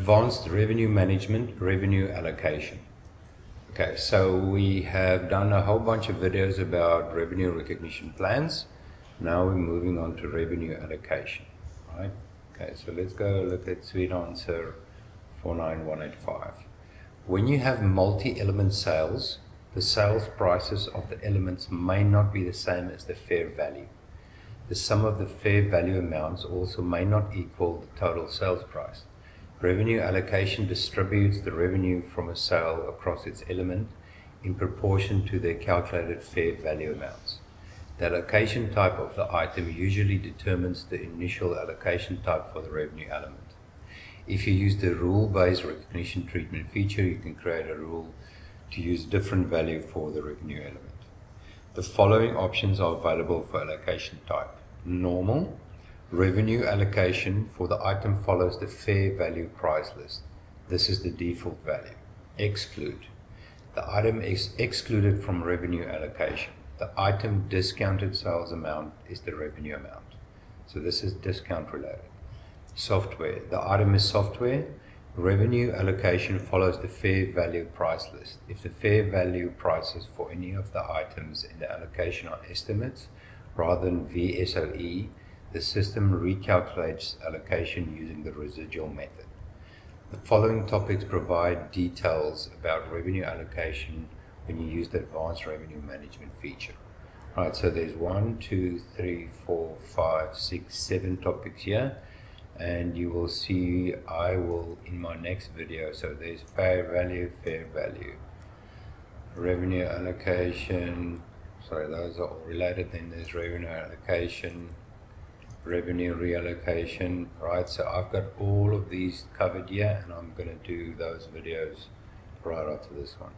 Advanced revenue management, revenue allocation. Okay, so we have done a whole bunch of videos about revenue recognition plans. Now we're moving on to revenue allocation, right? Okay, so let's go look at Suite Answer 49185. When you have multi-element sales, the sales prices of the elements may not be the same as the fair value. The sum of the fair value amounts also may not equal the total sales price. Revenue allocation distributes the revenue from a sale across its element in proportion to their calculated fair value amounts. The allocation type of the item usually determines the initial allocation type for the revenue element. If you use the rule-based recognition treatment feature, you can create a rule to use different value for the revenue element. The following options are available for allocation type. Normal. Revenue allocation for the item follows the fair value price list. This is the default value. Exclude. The item is excluded from revenue allocation. The item discounted sales amount is the revenue amount. So this is discount related. Software. The item is software. Revenue allocation follows the fair value price list. If the fair value prices for any of the items in the allocation are estimates rather than VSOE, the system recalculates allocation using the residual method. The following topics provide details about revenue allocation when you use the advanced revenue management feature. Right, so there's 1, 2, 3, 4, 5, 6, 7 topics here. And you will see, I will in my next video, so there's fair value, revenue allocation, sorry, those are all related. Then there's revenue allocation, revenue reallocation, right? So I've got all of these covered here, and I'm going to do those videos right after this one.